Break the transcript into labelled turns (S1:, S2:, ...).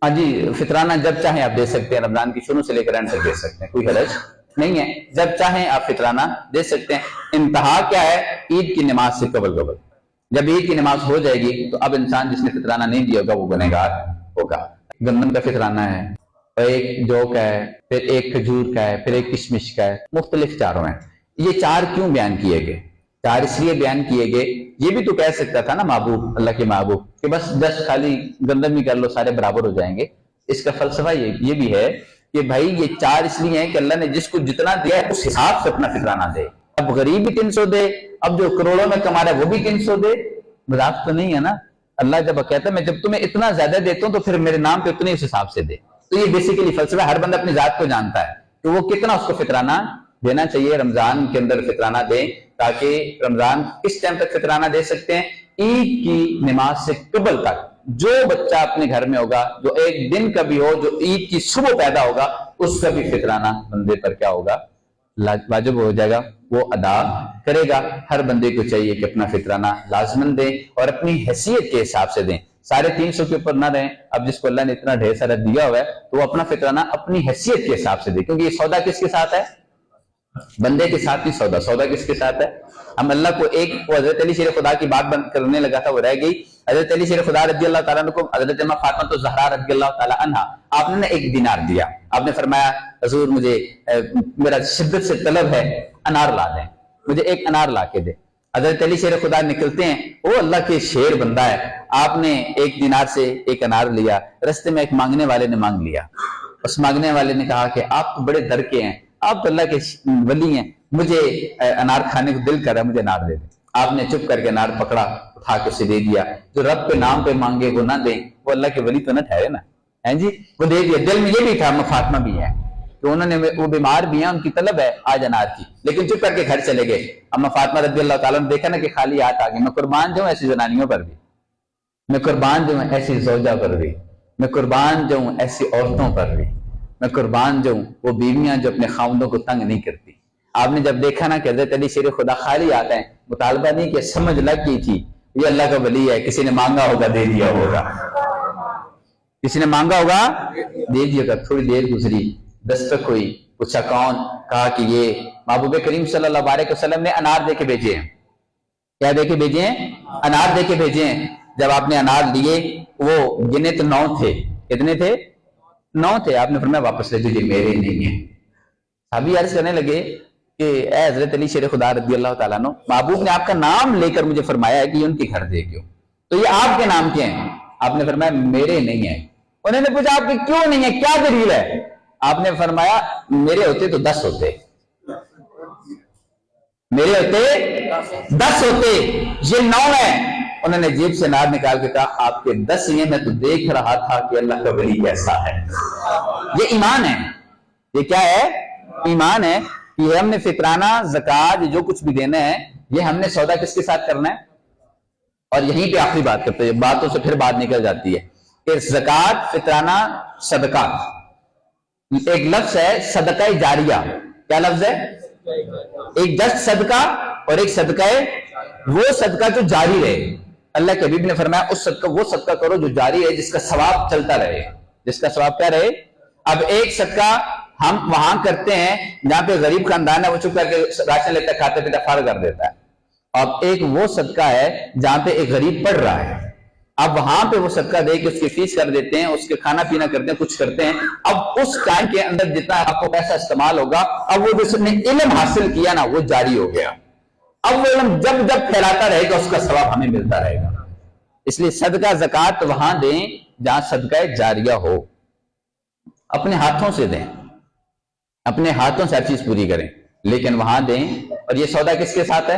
S1: ہاں جی، فطرانہ جب چاہیں آپ دے سکتے ہیں، رمضان کی شروع سے لے کر اینڈ تک دے سکتے ہیں، کوئی حرج نہیں ہے، جب چاہیں آپ فطرانہ دے سکتے ہیں۔ انتہا کیا ہے؟ عید کی نماز سے قبل جب عید کی نماز ہو جائے گی تو اب انسان جس نے فطرانہ نہیں دیا ہوگا وہ گنہگار ہوگا۔ گندم کا فطرانہ ہے، اور ایک جو کا ہے، پھر ایک کھجور کا ہے، پھر ایک کشمش کا ہے، مختلف چاروں ہیں۔ یہ چار کیوں بیان کیے گئے؟ چار اس لیے بیان کیے گئے، یہ بھی تو کہہ سکتا تھا نا محبوب، اللہ کے محبوب، کہ بس 10 خالی گندم ہی کر لو سارے برابر ہو جائیں گے۔ اس کا فلسفہ یہ بھی ہے کہ بھائی یہ چار اس لیے ہیں کہ اللہ نے جس کو جتنا دیا ہے اس حساب سے اپنا فطرانہ دے۔ اب غریب بھی 300 دے، اب جو کروڑوں میں کما رہا ہے وہ بھی 300 دے، مذاق تو نہیں ہے نا۔ اللہ جب کہتا ہے میں جب تمہیں اتنا زیادہ دیتا ہوں تو پھر میرے نام پہ اتنے اس حساب سے دے۔ تو یہ بیسیکلی فلسفہ، ہر بندہ اپنی ذات کو جانتا ہے کہ وہ کتنا اس کو فطرانہ دینا چاہیے۔ رمضان کے اندر فطرانہ دیں، تاکہ رمضان کس ٹائم تک فطرانہ دے سکتے ہیں؟ عید کی نماز سے قبل تک۔ جو بچہ اپنے گھر میں ہوگا، جو ایک دن کا بھی ہو، جو عید کی صبح پیدا ہوگا، اس کا بھی فطرانہ بندے پر کیا ہوگا؟ واجب ہو جائے گا، وہ ادا کرے گا۔ ہر بندے کو چاہیے کہ اپنا فطرانہ لازمن دیں اور اپنی حیثیت کے حساب سے دیں، 350 کے اوپر نہ رہیں۔ اب جس کو اللہ نے اتنا ڈھیر سارا دیا ہوا ہے تو وہ اپنا فطرانہ اپنی حیثیت کے حساب سے دے، کیونکہ یہ سودا کس کے ساتھ ہے؟ بندے کے ساتھ نہیں، سودا کس کے ساتھ ہے؟ ہم اللہ کو ایک، وہ حضرت علی شیر خدا کی بات بند کرنے لگا تھا، وہ رہ گئی۔ حضرت علی شیر خدا رضی اللہ تعالیٰ عنہ کو حضرت اماں فاطمہ الزہرا رضی اللہ تعالیٰ عنہ، آپ نے 1 دینار دیا۔ آپ نے فرمایا حضور مجھے میرا شدت سے طلب ہے، انار لا دیں، مجھے 1 انار لا کے دے۔ حضرت علی شیر خدا نکلتے ہیں، وہ اللہ کے شیر بندہ ہے، آپ نے 1 دینار سے 1 انار لیا۔ رستے میں ایک مانگنے والے نے مانگ لیا، اس مانگنے والے نے کہا کہ آپ تو بڑے در کے ہیں، آپ تو اللہ کے ولی ہیں، مجھے انار کھانے کو دل کر رہا ہے، مجھے انار دے دیں۔ آپ نے چپ کر کے انار پکڑا، اٹھا کے اسے دے دیا۔ جو رب کے نام پہ مانگے وہ نہ دیں، وہ اللہ کے ولی تو نہ ٹھہرے نا، ہیں جی، وہ دے دیا۔ دل میں یہ بھی تھا اما فاطمہ بھی ہے کہ انہوں نے، وہ بیمار بھی ہیں، ان کی طلب ہے آج انار کی، لیکن چپ کر کے گھر چلے گئے۔ اما فاطمہ رضی اللہ تعالیٰ نے دیکھا نا کہ خالی ہاتھ آ گئے۔ میں قربان جاؤں ایسی زنانیوں پر بھی، میں قربان جاؤں ایسی زوجہ پر بھی، میں قربان جاؤں ایسی عورتوں پر بھی، میں قربان جاؤں وہ بیویاں جو اپنے خاوندوں کو تنگ نہیں کرتی۔ آپ نے جب دیکھا نا کہ حضرت علی شیر خدا خالی آتے ہیں، مطالبہ نہیں کہ سمجھ لگ گئی تھی یہ اللہ کا ولی ہے، کسی نے مانگا ہوگا دے دیا ہوگا، کسی نے مانگا ہوگا دے دیا ہوگا۔ تھوڑی دیر گزری، دستک ہوئی، پوچھا کون؟ کہا کہ یہ محبوب کریم صلی اللہ علیہ وسلم نے انار دے کے بھیجے ہیں۔ کیا دے کے بھیجے ہیں؟ انار دے کے بھیجے ہیں۔ جب آپ نے انار لیے، وہ گنے تو 9 تھے۔ کتنے تھے؟ 9 تھے۔ آپ نے فرمایا واپس لے جائیے، میرے نہیں ہیں۔ صحابی عرض کرنے لگے کہ اے حضرت علی شیر خدا رضی اللہ تعالیٰ عنہ، محبوب نے آپ کا نام لے کر مجھے فرمایا ہے کہ یہ ان کے گھر دے کیوں، تو یہ آپ کے نام کے ہیں؟ آپ نے فرمایا میرے نہیں ہیں۔ انہوں نے پوچھا آپ کے کیوں نہیں ہے، کیا دلیل ہے؟ آپ نے فرمایا میرے ہوتے تو 10 ہوتے، میرے ہوتے 10 ہوتے، یہ 9 ہیں۔ انہوں نے جیب سے نار نکال کے کہا آپ کے 10 ہی ہیں، میں تو دیکھ رہا تھا کہ اللہ کا ولی کیسا ہے۔ یہ ایمان ہے، یہ کیا ہے؟ ایمان ہے کہ ہم نے فطرانہ، زکوٰۃ، جو کچھ بھی دینا ہے، یہ ہم نے سودا کس کے ساتھ کرنا ہے؟ اور یہیں پہ آخری بات کرتے ہیں، باتوں سے پھر بات نکل جاتی ہے کہ زکوٰۃ، فطرانہ، صدقات، ایک لفظ ہے صدقہ جاریہ۔ کیا لفظ ہے؟ ایک جسٹ صدقہ اور ایک صدقہ وہ صدقہ جو جاری رہے۔ اللہ کے حبیب نے فرمایا اس صدقہ، وہ صدقہ کرو جو جاری ہے، جس کا ثواب چلتا رہے، جس کا ثواب کیا رہے۔ اب ایک صدقہ ہم وہاں کرتے ہیں جہاں پہ غریب خاندان ہے، وہ چپ کر کے راشن لیتا ہے، کھاتے پیتا فارغ کر دیتا ہے۔ اب ایک وہ صدقہ ہے جہاں پہ ایک غریب پڑھ رہا ہے، اب وہاں پہ وہ صدقہ دے کے اس کی فیس کر دیتے ہیں، اس کے کھانا پینا کرتے ہیں، کچھ کرتے ہیں۔ اب اس ٹائم کے اندر جتنا آپ کو پیسہ استعمال ہوگا، اب وہ جس نے علم حاصل کیا نا، وہ جاری ہو گیا۔ اب وہ علم جب جب پھیلاتا رہے گا، اس کا ثواب ہمیں ملتا رہے گا۔ اس لیے صدقہ زکوٰۃ وہاں دیں جہاں صدقہ جاریہ ہو، اپنے ہاتھوں سے دیں، اپنے ہاتھوں سے ہر چیز پوری کریں، لیکن وہاں دیں۔ اور یہ سودا کس کے ساتھ ہے؟